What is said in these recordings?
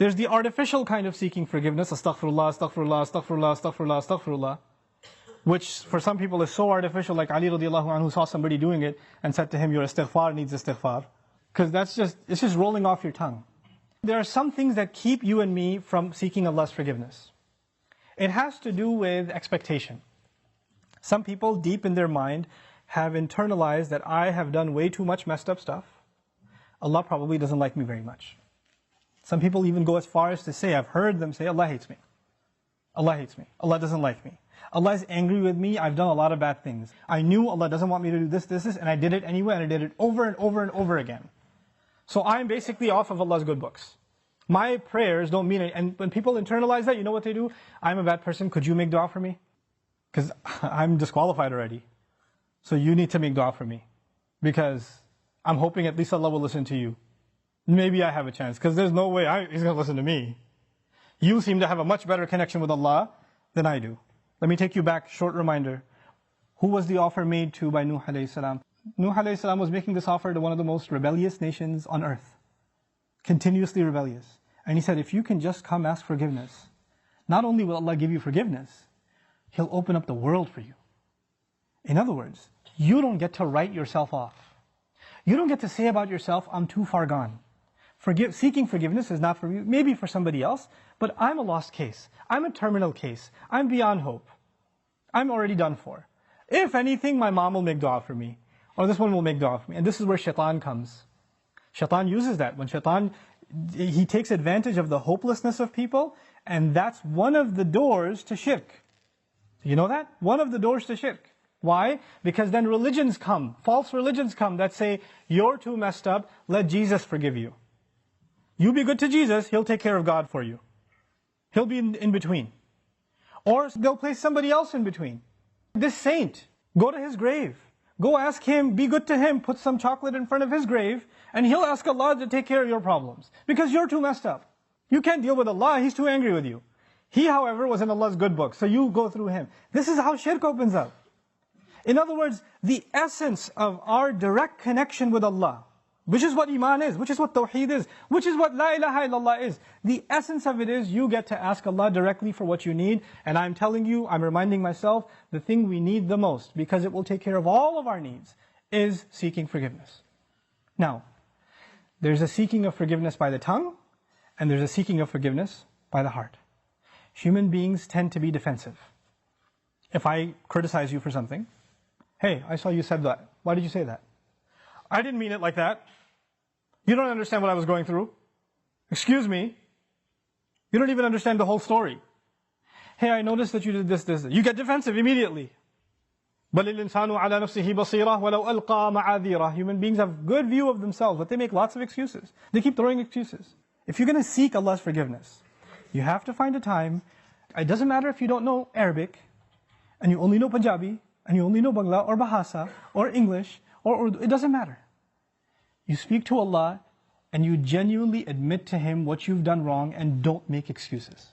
There's the artificial kind of seeking forgiveness, astaghfirullah, astaghfirullah, astaghfirullah, astaghfirullah, astaghfirullah, which for some people is so artificial, like Ali radiallahu anhu saw somebody doing it and said to him, your istighfar needs istighfar. Because it's just rolling off your tongue. There are some things that keep you and me from seeking Allah's forgiveness. It has to do with expectation. Some people deep in their mind have internalized that I have done way too much messed up stuff. Allah probably doesn't like me very much. Some people even go as far as to say, I've heard them say, Allah hates me. Allah hates me. Allah doesn't like me. Allah is angry with me. I've done a lot of bad things. I knew Allah doesn't want me to do this, and I did it anyway, and I did it over and over and over again. So I'm basically off of Allah's good books. My prayers don't mean it. And when people internalize that, you know what they do? I'm a bad person. Could you make dua for me? Because I'm disqualified already. So you need to make dua for me. Because I'm hoping at least Allah will listen to you. Maybe I have a chance. Because there's no way He's going to listen to me. You seem to have a much better connection with Allah than I do. Let me take you back, short reminder. Who was the offer made to by Nuh alayhi salam? Nuh alayhi salam was making this offer to one of the most rebellious nations on earth. Continuously rebellious. And he said, if you can just come ask forgiveness, not only will Allah give you forgiveness, He'll open up the world for you. In other words, you don't get to write yourself off. You don't get to say about yourself, I'm too far gone. Seeking forgiveness is not for you, maybe for somebody else, but I'm a lost case. I'm a terminal case. I'm beyond hope. I'm already done for. If anything, my mom will make dua for me. Or this one will make dua for me. And this is where shaitan comes. Shaitan uses that. When shaitan, he takes advantage of the hopelessness of people, and that's one of the doors to shirk. You know that? One of the doors to shirk. Why? Because then religions come, false religions come that say, you're too messed up, let Jesus forgive you. You be good to Jesus, He'll take care of God for you. He'll be in between. Or they'll place somebody else in between. This saint, go to his grave. Go ask him, be good to him, put some chocolate in front of his grave, and he'll ask Allah to take care of your problems. Because you're too messed up. You can't deal with Allah, He's too angry with you. He, however, was in Allah's good book, so you go through him. This is how shirk opens up. In other words, the essence of our direct connection with Allah, which is what Iman is, which is what Tawheed is, which is what La ilaha illallah is. The essence of it is you get to ask Allah directly for what you need. And I'm telling you, I'm reminding myself, the thing we need the most, because it will take care of all of our needs, is seeking forgiveness. Now, there's a seeking of forgiveness by the tongue, and there's a seeking of forgiveness by the heart. Human beings tend to be defensive. If I criticize you for something, hey, I saw you said that. Why did you say that? I didn't mean it like that. You don't understand what I was going through. Excuse me. You don't even understand the whole story. Hey, I noticed that you did this. You get defensive immediately. بَلِ الْإِنسَانُ عَلَى نَفْسِهِ بَصِيرًا وَلَوْ أَلْقَى مَعَاذِيرًا. Human beings have good view of themselves, but they make lots of excuses. They keep throwing excuses. If you're going to seek Allah's forgiveness, you have to find a time. It doesn't matter if you don't know Arabic, and you only know Punjabi, and you only know Bangla, or Bahasa, or English, or Urdu. It doesn't matter. You speak to Allah, and you genuinely admit to Him what you've done wrong, and don't make excuses.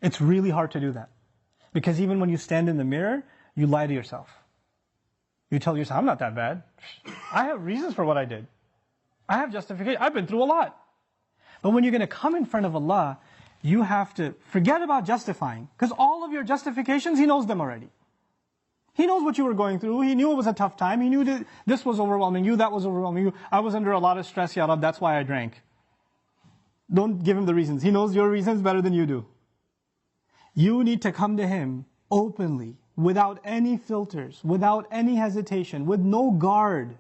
It's really hard to do that. Because even when you stand in the mirror, you lie to yourself. You tell yourself, I'm not that bad. I have reasons for what I did. I have justification. I've been through a lot. But when you're going to come in front of Allah, you have to forget about justifying. Because all of your justifications, He knows them already. He knows what you were going through. He knew it was a tough time. He knew that this was overwhelming you, that was overwhelming you. I was under a lot of stress, Ya Rab, that's why I drank. Don't give Him the reasons. He knows your reasons better than you do. You need to come to Him openly, without any filters, without any hesitation, with no guard,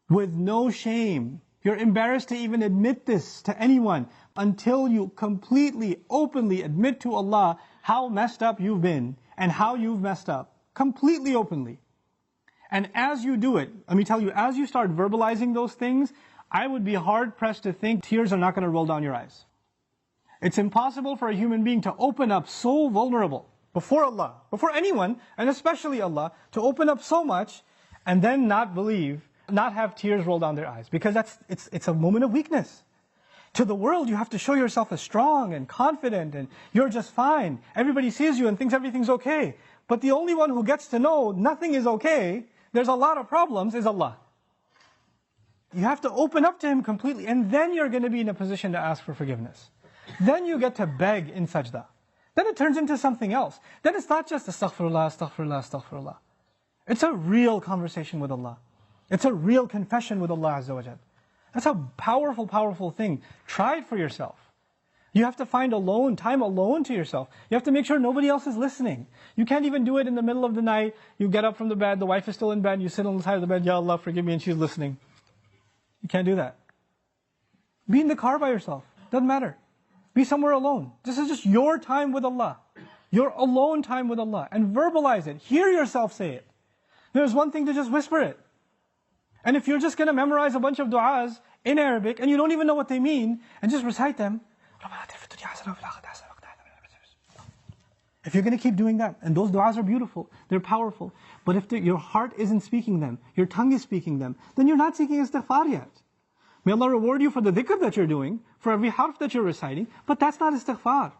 with no shame. You're embarrassed to even admit this to anyone until you completely, openly admit to Allah how messed up you've been and how you've messed up. Completely openly. And as you do it, let me tell you, as you start verbalizing those things, I would be hard-pressed to think tears are not going to roll down your eyes. It's impossible for a human being to open up so vulnerable before Allah, before anyone, and especially Allah, to open up so much and then not believe, not have tears roll down their eyes. Because it's a moment of weakness. To the world, you have to show yourself as strong and confident and you're just fine. Everybody sees you and thinks everything's okay. But the only one who gets to know nothing is okay, there's a lot of problems, is Allah. You have to open up to Him completely, and then you're going to be in a position to ask for forgiveness. Then you get to beg in sajda. Then it turns into something else. Then it's not just astaghfirullah, astaghfirullah, astaghfirullah. It's a real conversation with Allah. It's a real confession with Allah Azza wa Jal. That's a powerful, powerful thing. Try it for yourself. You have to find time alone to yourself. You have to make sure nobody else is listening. You can't even do it in the middle of the night. You get up from the bed, the wife is still in bed, you sit on the side of the bed, Ya Allah, forgive me, and she's listening. You can't do that. Be in the car by yourself. Doesn't matter. Be somewhere alone. This is just your time with Allah. Your alone time with Allah. And verbalize it. Hear yourself say it. There's one thing to just whisper it. And if you're just going to memorize a bunch of du'as in Arabic and you don't even know what they mean, and just recite them, if you're going to keep doing that, and those du'as are beautiful, they're powerful, but if your heart isn't speaking them, your tongue is speaking them, then you're not seeking istighfar yet. May Allah reward you for the dhikr that you're doing, for every harf that you're reciting, but that's not istighfar.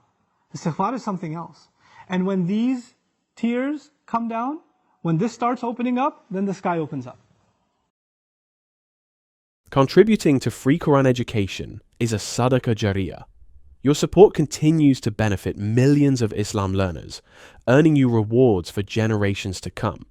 Istighfar is something else. And when these tears come down, when this starts opening up, then the sky opens up. Contributing to Free Quran Education is a sadaqah jariyah. Your support continues to benefit millions of Islam learners, earning you rewards for generations to come.